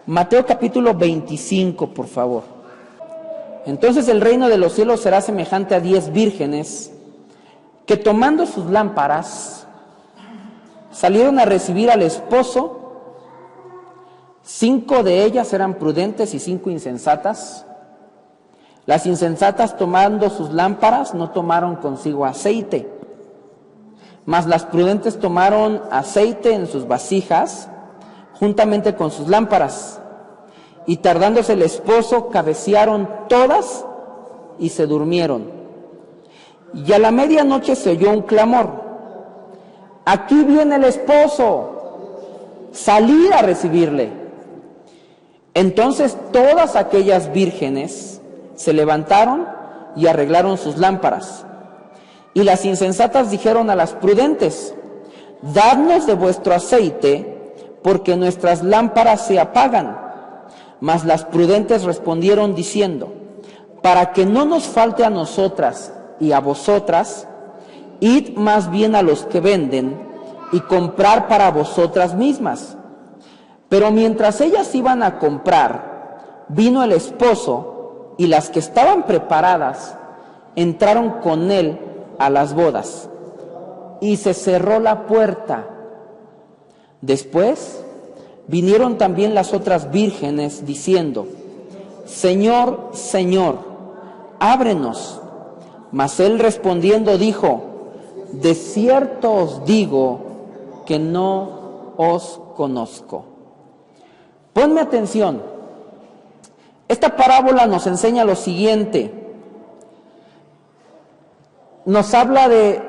Mateo capítulo 25, por favor. Entonces el reino de los cielos será semejante a 10 vírgenes que tomando sus lámparas salieron a recibir al esposo. 5 de ellas eran prudentes y 5 insensatas. Las insensatas, tomando sus lámparas, no tomaron consigo aceite, mas las prudentes tomaron aceite en sus vasijas juntamente con sus lámparas, y tardándose el esposo, cabecearon todas y se durmieron. Y a la medianoche se oyó un clamor: aquí viene el esposo, salid a recibirle. Entonces todas aquellas vírgenes se levantaron y arreglaron sus lámparas. Y las insensatas dijeron a las prudentes: dadnos de vuestro aceite, porque nuestras lámparas se apagan. Mas las prudentes respondieron diciendo: para que no nos falte a nosotras y a vosotras, id más bien a los que venden y comprar para vosotras mismas. Pero mientras ellas iban a comprar, vino el esposo, y las que estaban preparadas entraron con él a las bodas, y se cerró la puerta. Después vinieron también las otras vírgenes diciendo: Señor, Señor, ábrenos. Mas él respondiendo dijo: de cierto os digo que no os conozco. Ponme atención. Esta parábola nos enseña lo siguiente. Nos habla de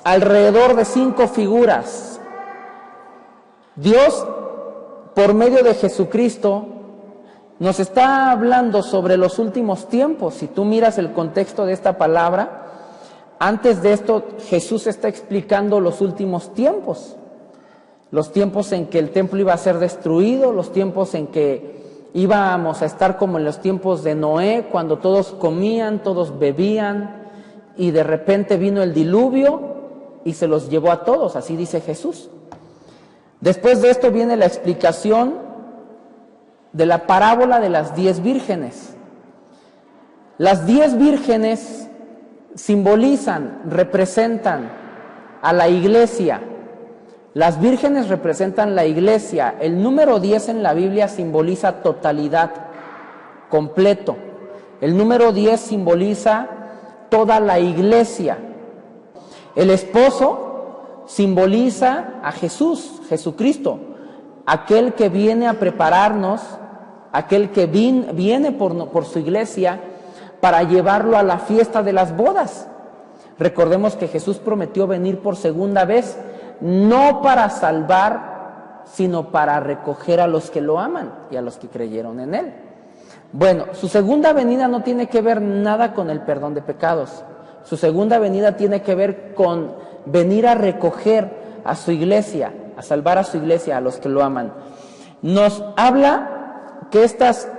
alrededor de 5 figuras. Dios, por medio de Jesucristo, nos está hablando sobre los últimos tiempos. Si tú miras el contexto de esta palabra, antes de esto Jesús está explicando los últimos tiempos. Los tiempos en que el templo iba a ser destruido, los tiempos en que íbamos a estar como en los tiempos de Noé, cuando todos comían, todos bebían, y de repente vino el diluvio y se los llevó a todos, así dice Jesús. Después de esto viene la explicación de la parábola de las 10 vírgenes. Las 10 vírgenes simbolizan, representan a la iglesia. Las vírgenes representan la iglesia. El número 10 en la Biblia simboliza totalidad, completo. El número 10 simboliza toda la iglesia. El esposo simboliza a Jesús, Jesucristo, aquel que viene a prepararnos, aquel que viene por su iglesia para llevarlo a la fiesta de las bodas. Recordemos que Jesús prometió venir por segunda vez, no para salvar, sino para recoger a los que lo aman y a los que creyeron en él. Bueno, su segunda venida no tiene que ver nada con el perdón de pecados. Su segunda venida tiene que ver con venir a recoger a su iglesia, a salvar a su iglesia, a los que lo aman. Nos habla que estas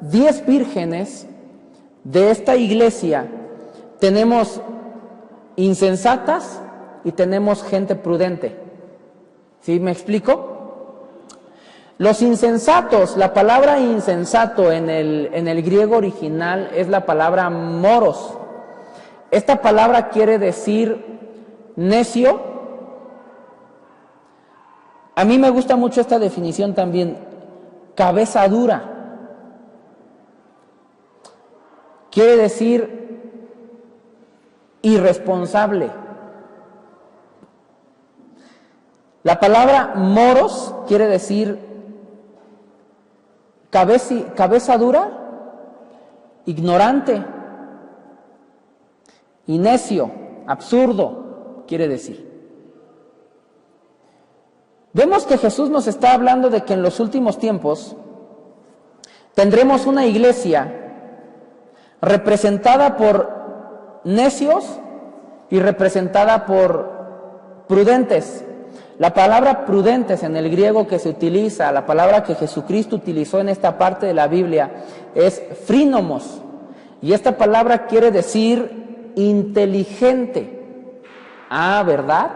10 vírgenes de esta iglesia, tenemos insensatas y tenemos gente prudente. ¿Sí me explico? Los insensatos, la palabra insensato en el griego original es la palabra moros. Esta palabra quiere decir necio. A mí me gusta mucho esta definición también, cabeza dura. Quiere decir irresponsable. La palabra moros quiere decir cabeza dura, ignorante y necio, absurdo, quiere decir. Vemos que Jesús nos está hablando de que en los últimos tiempos tendremos una iglesia representada por necios y representada por prudentes. La palabra prudentes en el griego que se utiliza, la palabra que Jesucristo utilizó en esta parte de la Biblia es phrínomos, y esta palabra quiere decir inteligente. Ah, ¿verdad?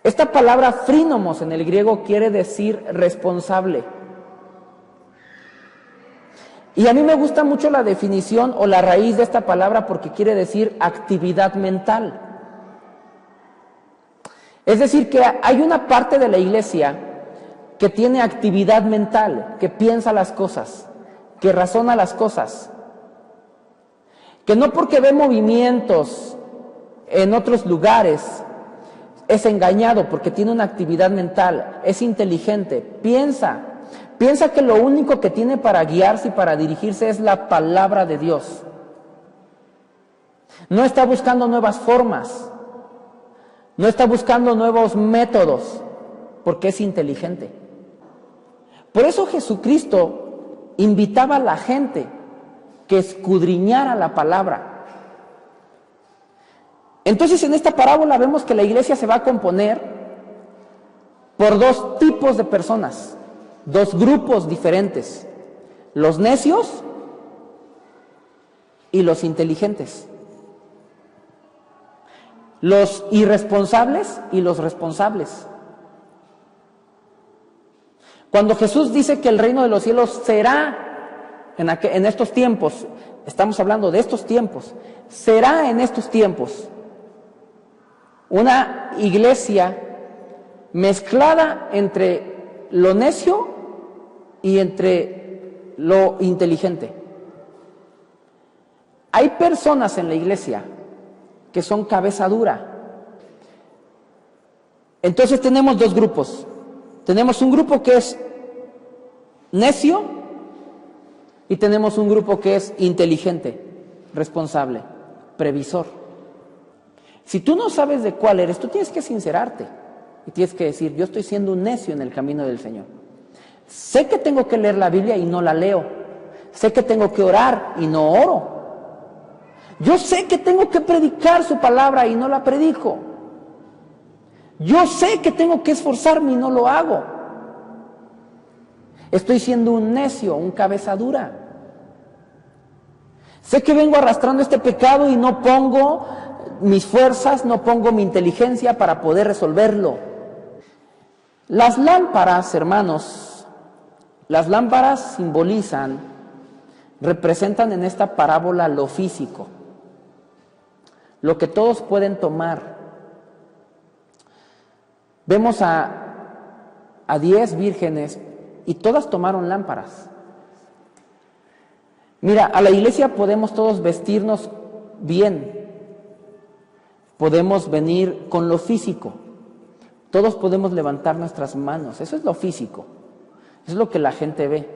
Esta palabra frínomos en el griego quiere decir responsable. Y a mí me gusta mucho la definición o la raíz de esta palabra porque quiere decir actividad mental. Es decir, que hay una parte de la iglesia que tiene actividad mental, que piensa las cosas, que razona las cosas, que no porque ve movimientos en otros lugares es engañado, porque tiene una actividad mental, es inteligente, piensa que lo único que tiene para guiarse y para dirigirse es la palabra de Dios. No está buscando nuevas formas, no está buscando nuevos métodos, porque es inteligente. Por eso Jesucristo invitaba a la gente que escudriñara la palabra. Entonces, en esta parábola vemos que la iglesia se va a componer por dos tipos de personas, dos grupos diferentes: los necios y los inteligentes, los irresponsables y los responsables. Cuando Jesús dice que el reino de los cielos será en estos tiempos, estamos hablando de estos tiempos, será en estos tiempos una iglesia mezclada entre lo necio y entre lo inteligente. Hay personas en la iglesia que son cabeza dura. Entonces tenemos dos grupos. Tenemos un grupo que es necio y tenemos un grupo que es inteligente, responsable, previsor. Si tú no sabes de cuál eres, tú tienes que sincerarte y tienes que decir: yo estoy siendo un necio en el camino del Señor. Sé que tengo que leer la Biblia y no la leo. Sé que tengo que orar y no oro. Yo sé que tengo que predicar su palabra y no la predico. Yo sé que tengo que esforzarme y no lo hago. Estoy siendo un necio, un cabeza dura. Sé que vengo arrastrando este pecado y no pongo mis fuerzas, no pongo mi inteligencia para poder resolverlo. Las lámparas, hermanos, las lámparas simbolizan, representan en esta parábola lo físico, lo que todos pueden tomar. Vemos a 10 vírgenes y todas tomaron lámparas. Mira, a la iglesia podemos todos vestirnos bien, podemos venir con lo físico, todos podemos levantar nuestras manos, eso es lo físico, eso es lo que la gente ve.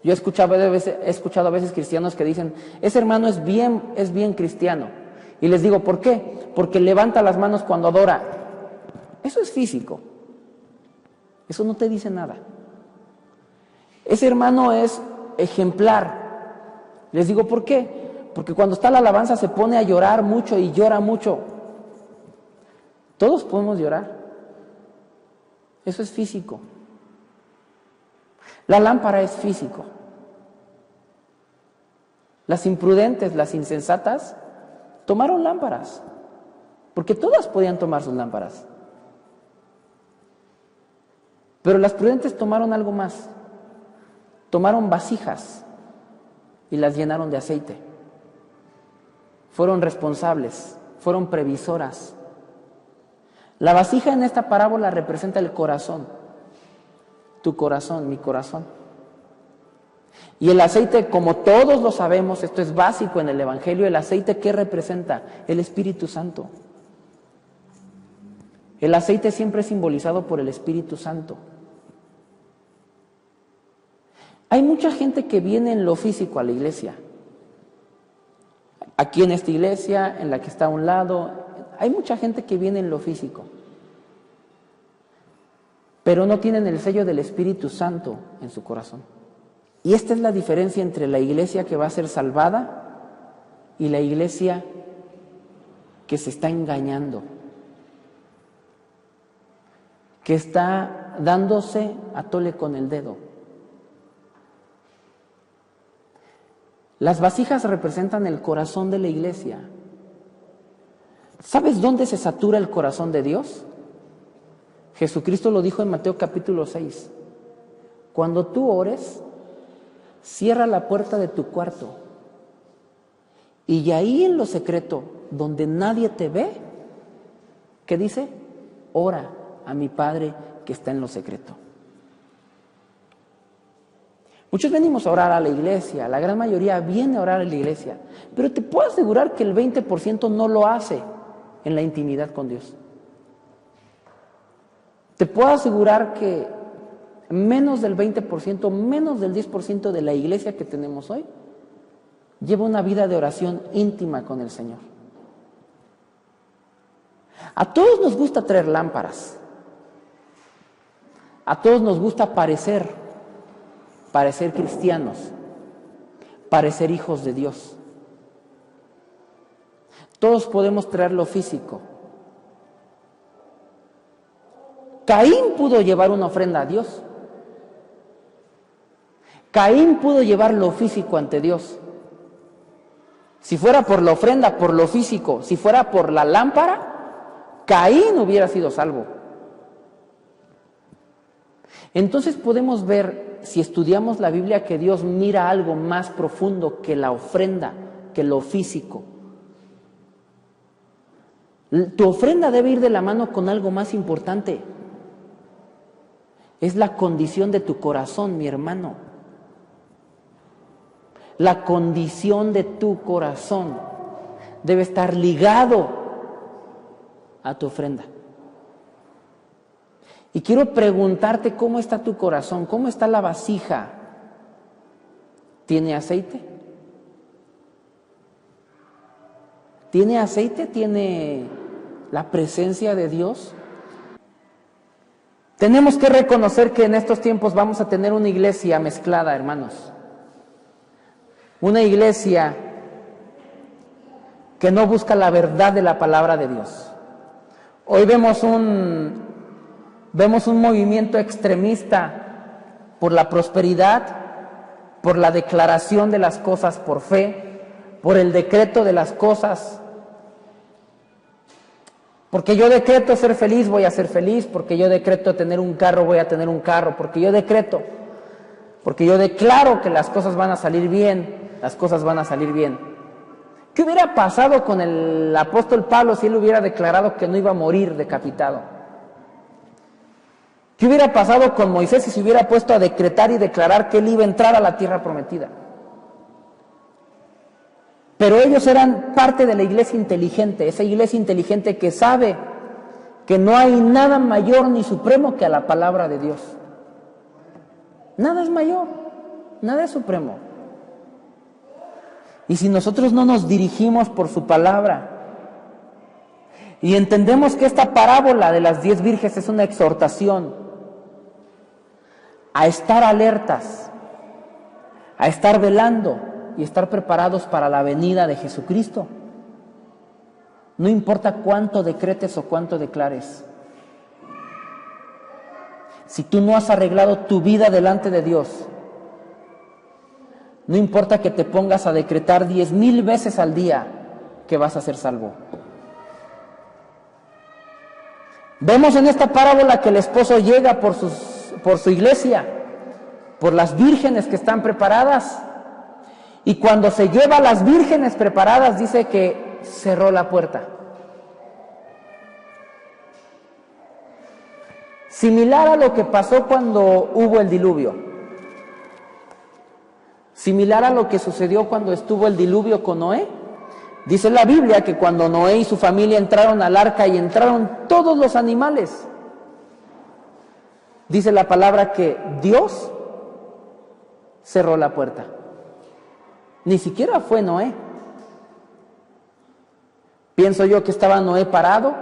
Yo he escuchado a veces cristianos que dicen: ese hermano es bien cristiano. Y les digo: ¿por qué? Porque levanta las manos cuando adora. Eso es físico, eso no te dice nada. Ese hermano es ejemplar. Les digo: ¿por qué? Porque cuando está la alabanza se pone a llorar mucho y llora mucho. Todos podemos llorar. Eso es físico. La lámpara es físico. Las imprudentes, las insensatas, tomaron lámparas, porque todas podían tomar sus lámparas. Pero las prudentes tomaron algo más. Tomaron vasijas y las llenaron de aceite. Fueron responsables, fueron previsoras. La vasija en esta parábola representa el corazón. Tu corazón, mi corazón. Y el aceite, como todos lo sabemos, esto es básico en el Evangelio, el aceite, ¿qué representa? El Espíritu Santo. El aceite siempre es simbolizado por el Espíritu Santo. Hay mucha gente que viene en lo físico a la iglesia. Aquí en esta iglesia, en la que está a un lado, hay mucha gente que viene en lo físico, pero no tienen el sello del Espíritu Santo en su corazón. Y esta es la diferencia entre la iglesia que va a ser salvada y la iglesia que se está engañando, que está dándose a tole con el dedo. Las vasijas representan el corazón de la iglesia. ¿Sabes dónde se satura el corazón de Dios? Jesucristo lo dijo en Mateo capítulo 6. Cuando tú ores, cierra la puerta de tu cuarto y ahí en lo secreto, donde nadie te ve, ¿qué dice? Ora a mi Padre que está en lo secreto. Muchos venimos a orar a la iglesia, la gran mayoría viene a orar a la iglesia, pero te puedo asegurar que el 20% no lo hace en la intimidad con Dios. Te puedo asegurar que menos del 20%, menos del 10% de la iglesia que tenemos hoy, lleva una vida de oración íntima con el Señor. A todos nos gusta traer lámparas. A todos nos gusta parecer cristianos, parecer hijos de Dios. Todos podemos traer lo físico. Caín pudo llevar una ofrenda a Dios. Caín pudo llevar lo físico ante Dios. Si fuera por la ofrenda, por lo físico, si fuera por la lámpara, Caín hubiera sido salvo. Entonces podemos ver, si estudiamos la Biblia, que Dios mira algo más profundo que la ofrenda, que lo físico. Tu ofrenda debe ir de la mano con algo más importante. Es la condición de tu corazón, mi hermano. La condición de tu corazón debe estar ligado a tu ofrenda. Y quiero preguntarte cómo está tu corazón, cómo está la vasija. ¿Tiene aceite? ¿Tiene aceite? ¿Tiene la presencia de Dios? Tenemos que reconocer que en estos tiempos vamos a tener una iglesia mezclada, hermanos. Una iglesia que no busca la verdad de la palabra de Dios. Hoy vemos un movimiento extremista por la prosperidad, por la declaración de las cosas por fe, por el decreto de las cosas. Porque yo decreto ser feliz, voy a ser feliz. Porque yo decreto tener un carro, voy a tener un carro. Porque yo decreto, porque yo declaro que las cosas van a salir bien, las cosas van a salir bien. ¿Qué hubiera pasado con el apóstol Pablo si él hubiera declarado que no iba a morir decapitado? ¿Qué hubiera pasado con Moisés si se hubiera puesto a decretar y declarar que él iba a entrar a la tierra prometida? Pero ellos eran parte de la iglesia inteligente, esa iglesia inteligente que sabe que no hay nada mayor ni supremo que a la palabra de Dios. Nada es mayor, nada es supremo. Y si nosotros no nos dirigimos por su palabra y entendemos que esta parábola de las 10 vírgenes es una exhortación a estar alertas, a estar velando y estar preparados para la venida de Jesucristo. No importa cuánto decretes o cuánto declares. Si tú no has arreglado tu vida delante de Dios, no importa que te pongas a decretar 10,000 veces al día que vas a ser salvo. Vemos en esta parábola que el esposo llega por su iglesia, por las vírgenes que están preparadas, y cuando se lleva a las vírgenes preparadas dice que cerró la puerta. Similar a lo que pasó cuando hubo el diluvio. Similar a lo que sucedió cuando estuvo el diluvio con Noé. Dice la Biblia que cuando Noé y su familia entraron al arca y entraron todos los animales, dice la palabra que Dios cerró la puerta. Ni siquiera fue Noé. Pienso yo que estaba Noé parado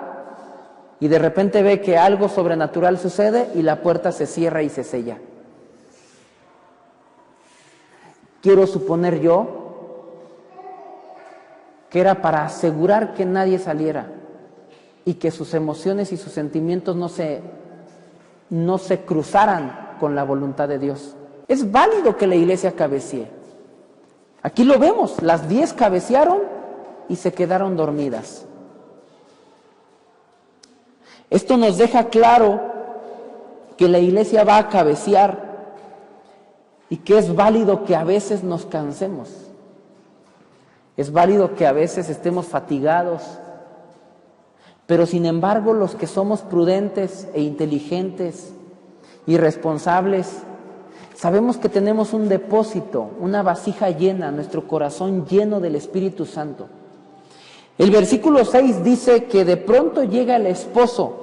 y de repente ve que algo sobrenatural sucede y la puerta se cierra y se sella. Quiero suponer yo que era para asegurar que nadie saliera y que sus emociones y sus sentimientos no se cruzaran con la voluntad de Dios. Es válido que la iglesia cabecee. Aquí lo vemos, las 10 cabecearon y se quedaron dormidas. Esto nos deja claro que la iglesia va a cabecear y que es válido que a veces nos cansemos. Es válido que a veces estemos fatigados, pero sin embargo los que somos prudentes e inteligentes y responsables, sabemos que tenemos un depósito, una vasija llena, nuestro corazón lleno del Espíritu Santo. El versículo 6 dice que de pronto llega el esposo.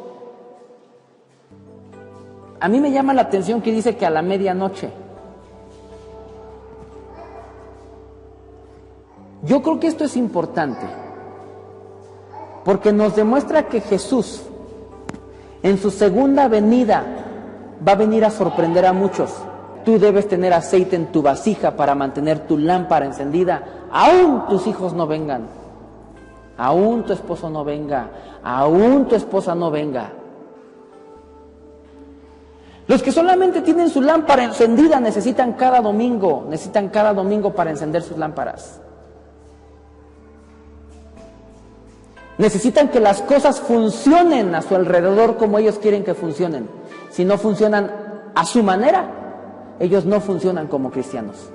A mí me llama la atención que dice que a la medianoche. Yo creo que esto es importante, porque nos demuestra que Jesús, en su segunda venida, va a venir a sorprender a muchos. Tú debes tener aceite en tu vasija para mantener tu lámpara encendida, aún tus hijos no vengan, aún tu esposo no venga, aún tu esposa no venga. Los que solamente tienen su lámpara encendida necesitan cada domingo para encender sus lámparas. Necesitan que las cosas funcionen a su alrededor como ellos quieren que funcionen. Si no funcionan a su manera, ellos no funcionan como cristianos.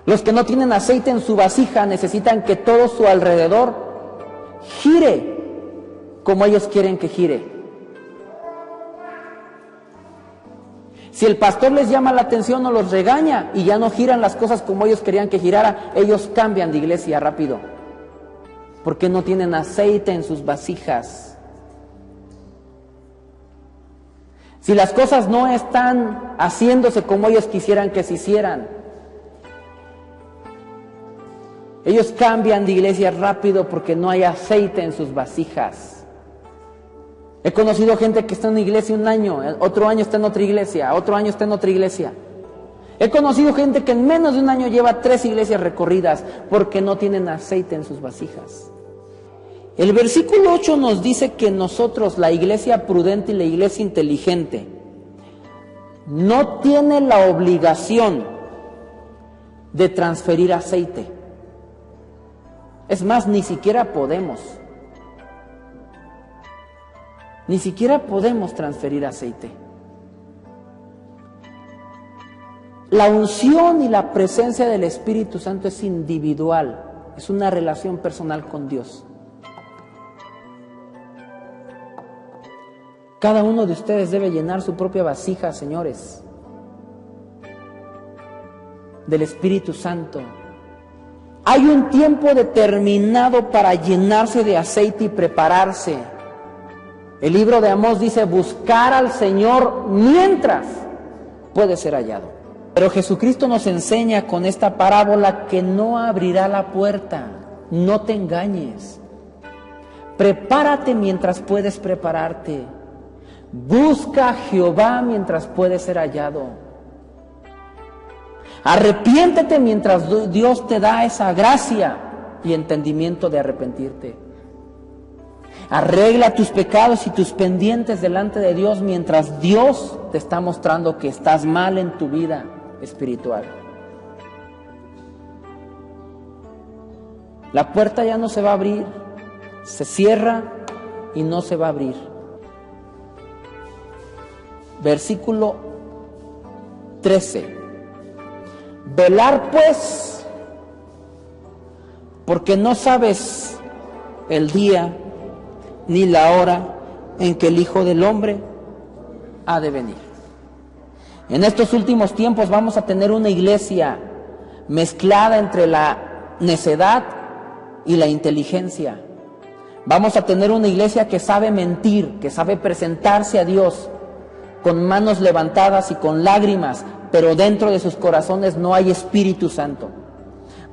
Los que no tienen aceite en su vasija necesitan que todo su alrededor gire como ellos quieren que gire. Si el pastor les llama la atención o los regaña y ya no giran las cosas como ellos querían que girara, ellos cambian de iglesia rápido, porque no tienen aceite en sus vasijas. Si las cosas no están haciéndose como ellos quisieran que se hicieran, ellos cambian de iglesia rápido porque no hay aceite en sus vasijas. He conocido gente que está en una iglesia un año, otro año está en otra iglesia, otro año está en otra iglesia. He conocido gente que en menos de un año lleva 3 iglesias recorridas porque no tienen aceite en sus vasijas. El versículo 8 nos dice que nosotros, la iglesia prudente y la iglesia inteligente, no tiene la obligación de transferir aceite. Es más, ni siquiera podemos. Ni siquiera podemos transferir aceite. La unción y la presencia del Espíritu Santo es individual, es una relación personal con Dios. Cada uno de ustedes debe llenar su propia vasija, señores, del Espíritu Santo. Hay un tiempo determinado para llenarse de aceite y prepararse. El libro de Amós dice: buscar al Señor mientras puede ser hallado. Pero Jesucristo nos enseña con esta parábola que no abrirá la puerta. No te engañes. Prepárate mientras puedes prepararte. Busca a Jehová mientras puede ser hallado. Arrepiéntete mientras Dios te da esa gracia y entendimiento de arrepentirte. Arregla tus pecados y tus pendientes delante de Dios mientras Dios te está mostrando que estás mal en tu vida espiritual. La puerta ya no se va a abrir, se cierra y no se va a abrir. Versículo 13. Velar pues, porque no sabes el día ni la hora en que el Hijo del Hombre ha de venir. En estos últimos tiempos vamos a tener una iglesia mezclada entre la necedad y la inteligencia. Vamos a tener una iglesia que sabe mentir, que sabe presentarse a Dios con manos levantadas y con lágrimas, pero dentro de sus corazones no hay Espíritu Santo.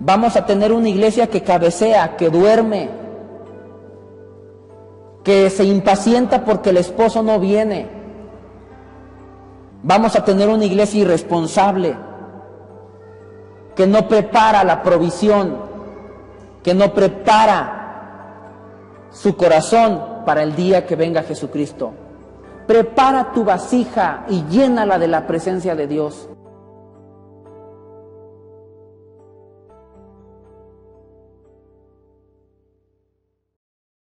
Vamos a tener una iglesia que cabecea, que duerme, que se impacienta porque el esposo no viene. Vamos a tener una iglesia irresponsable, que no prepara la provisión, que no prepara su corazón para el día que venga Jesucristo. Prepara tu vasija y llénala de la presencia de Dios.